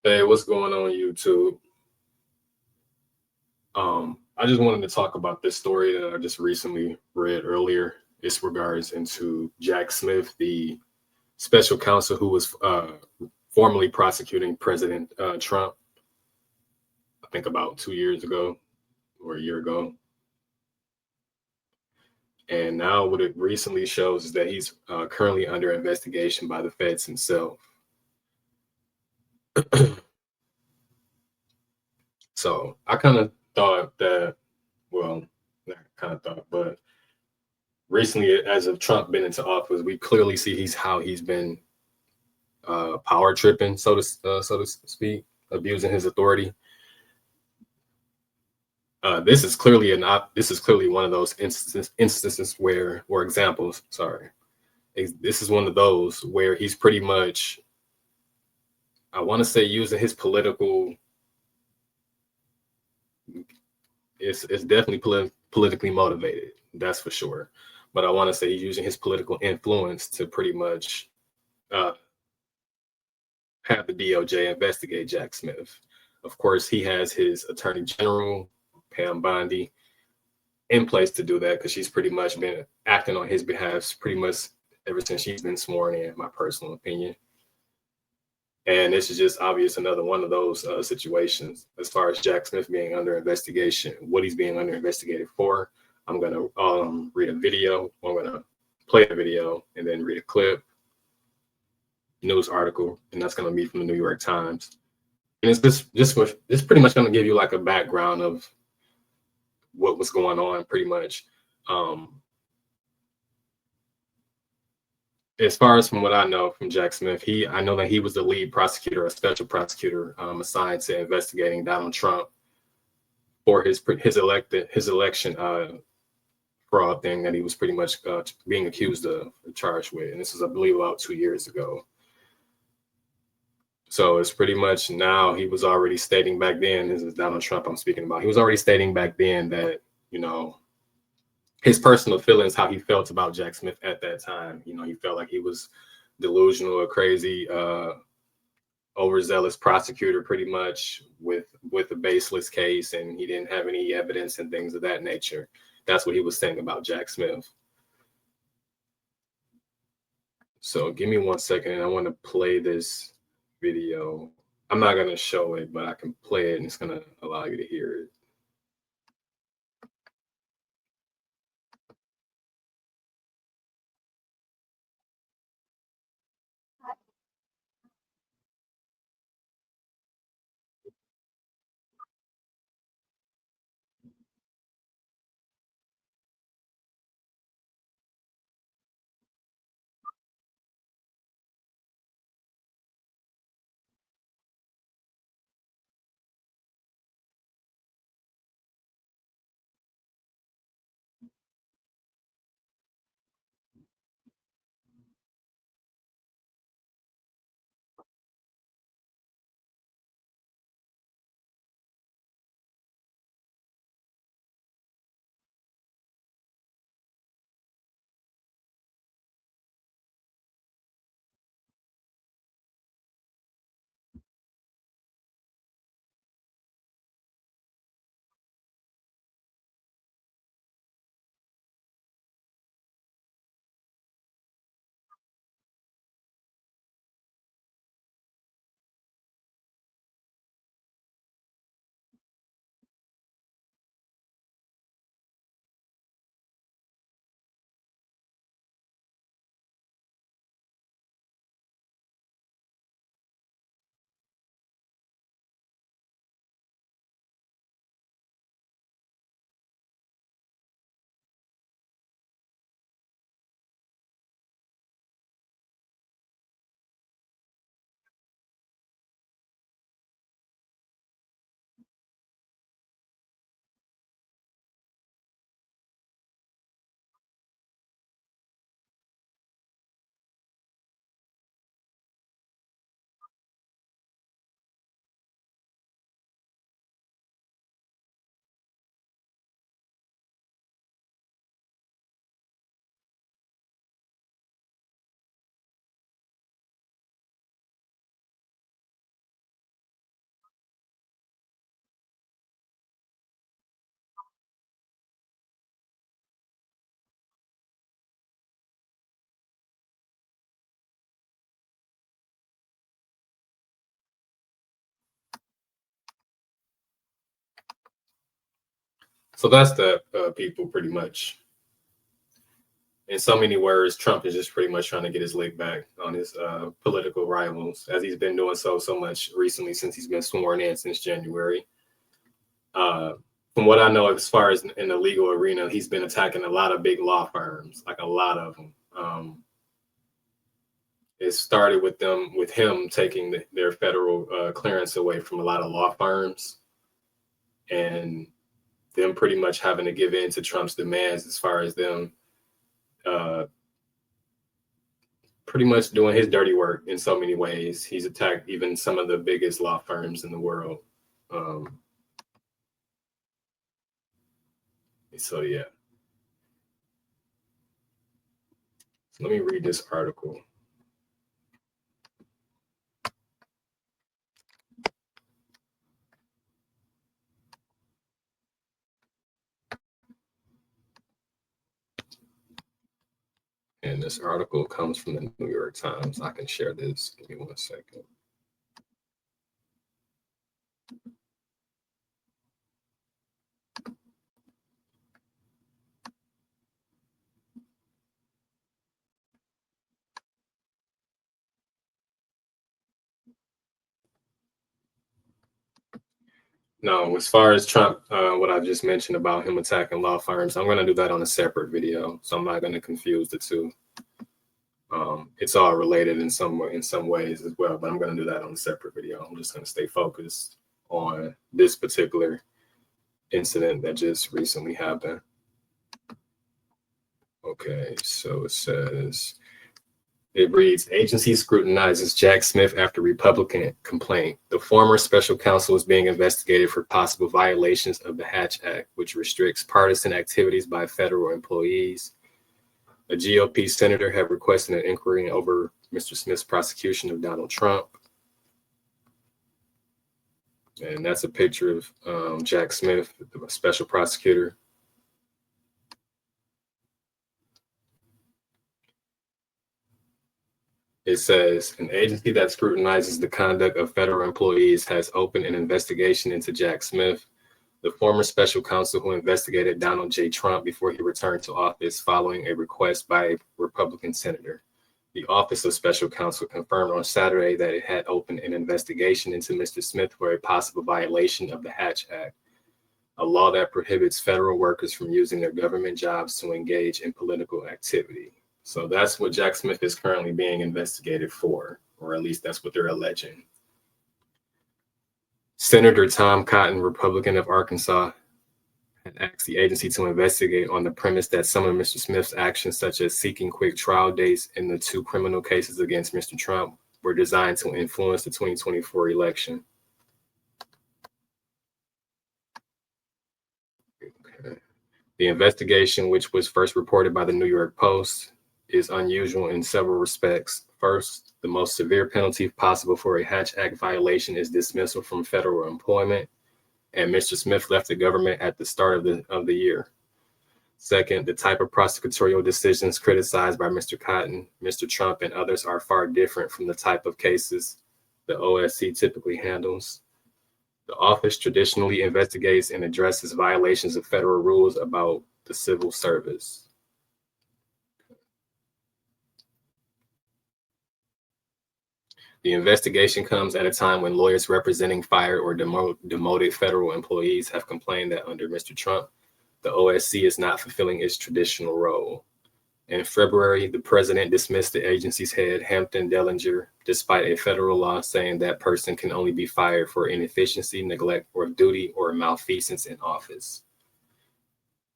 Hey, what's going on YouTube? I just wanted to talk about this story that I just recently read earlier. It's regards into Jack Smith, the special counsel who was formerly prosecuting President Trump, I think about 2 years ago or a year ago. And now what it recently shows is that he's currently under investigation by the feds himself. So I kind of thought that, well, not kind of thought, but recently, as of Trump been into office, we clearly see he's been power tripping, so to speak, abusing his authority. This is clearly one of those instances where, or examples. Sorry, this is one of those where he's pretty much, I want to say, using his political. It's definitely politically motivated. That's for sure. But I want to say he's using his political influence to pretty much uh, have the DOJ investigate Jack Smith. Of course, he has his attorney general, Pam Bondi, in place to do that because she's pretty much been acting on his behalf pretty much ever since she's been sworn in, my personal opinion. And this is just obvious another one of those situations as far as Jack Smith being under investigation, what he's being under investigated for. I'm going to read a video. I'm going to play a video and then read a clip, news article, and that's going to be from the New York Times. And it's pretty much going to give you like a background of what was going on, pretty much. Um, as far as from what I know from Jack Smith, I know that he was the lead prosecutor, a special prosecutor assigned to investigating Donald Trump for his election fraud thing that he was pretty much being accused of, charged with, and this was, I believe, about 2 years ago. So it's pretty much now he was already stating back then, this is Donald Trump I'm speaking about. He was already stating back then that, his personal feelings, how he felt about Jack Smith at that time. He felt like he was delusional or crazy, overzealous prosecutor, pretty much with a baseless case, and he didn't have any evidence and things of that nature. That's what he was saying about Jack Smith. So give me 1 second, and I want to play this video. I'm not gonna show it, but I can play it, and it's gonna allow you to hear it. So that's the people pretty much. In so many words, Trump is just pretty much trying to get his lick back on his political rivals, as he's been doing so much recently since he's been sworn in since January. From what I know, as far as in the legal arena, he's been attacking a lot of big law firms, like a lot of them. It started with him taking their federal clearance away from a lot of law firms, and them pretty much having to give in to Trump's demands as far as them pretty much doing his dirty work in so many ways. He's attacked even some of the biggest law firms in the world. So yeah. So let me read this article. And this article comes from the New York Times. I can share this. Give me 1 second. No, as far as Trump, what I just mentioned about him attacking law firms, I'm going to do that on a separate video. So I'm not going to confuse the two. It's all related in some ways as well, but I'm going to do that on a separate video. I'm just going to stay focused on this particular incident that just recently happened. Okay, so it reads, agency scrutinizes Jack Smith after Republican complaint. The former special counsel is being investigated for possible violations of the Hatch Act, which restricts partisan activities by federal employees. A GOP senator have requested an inquiry over Mr. Smith's prosecution of Donald Trump. And that's a picture of Jack Smith, the special prosecutor. It says, an agency that scrutinizes the conduct of federal employees has opened an investigation into Jack Smith, the former special counsel who investigated Donald J. Trump before he returned to office following a request by a Republican senator. The Office of Special Counsel confirmed on Saturday that it had opened an investigation into Mr. Smith for a possible violation of the Hatch Act, a law that prohibits federal workers from using their government jobs to engage in political activity. So that's what Jack Smith is currently being investigated for, or at least that's what they're alleging. Senator Tom Cotton, Republican of Arkansas, had asked the agency to investigate on the premise that some of Mr. Smith's actions, such as seeking quick trial dates in the 2 criminal cases against Mr. Trump, were designed to influence the 2024 election. Okay. The investigation, which was first reported by the New York Post, is unusual in several respects. First, the most severe penalty possible for a Hatch Act violation is dismissal from federal employment, and Mr. Smith left the government at the start of the year. Second, the type of prosecutorial decisions criticized by Mr. Cotton, Mr. Trump, and others are far different from the type of cases the OSC typically handles. The office traditionally investigates and addresses violations of federal rules about the civil service. The investigation comes at a time when lawyers representing fired or demoted federal employees have complained that under Mr. Trump, the OSC is not fulfilling its traditional role. In February, the president dismissed the agency's head, Hampton Dellinger, despite a federal law saying that person can only be fired for inefficiency, neglect of duty, or malfeasance in office.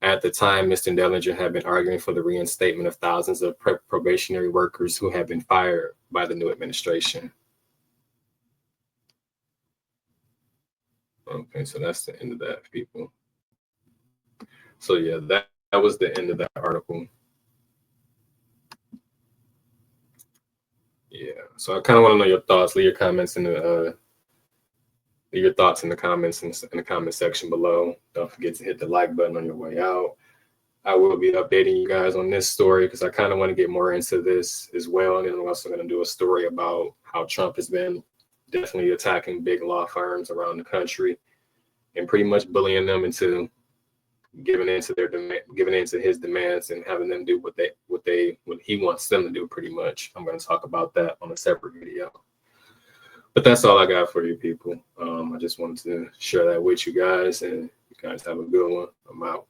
At the time, Mr. Dellinger had been arguing for the reinstatement of thousands of probationary workers who had been fired by the new administration. Okay, so that's the end of that, people. So yeah, that was the end of that article. Yeah, so I kind of want to know your thoughts. Leave your comments in the comments in the comment section below. Don't forget to hit the like button on your way out. I will be updating you guys on this story because I kind of want to get more into this as well. And then I'm also going to do a story about how Trump has been definitely attacking big law firms around the country and pretty much bullying them into giving into their demand, giving into his demands, and having them do what he wants them to do. Pretty much, I'm going to talk about that on a separate video. But that's all I got for you people. I just wanted to share that with you guys, and you guys have a good one. I'm out.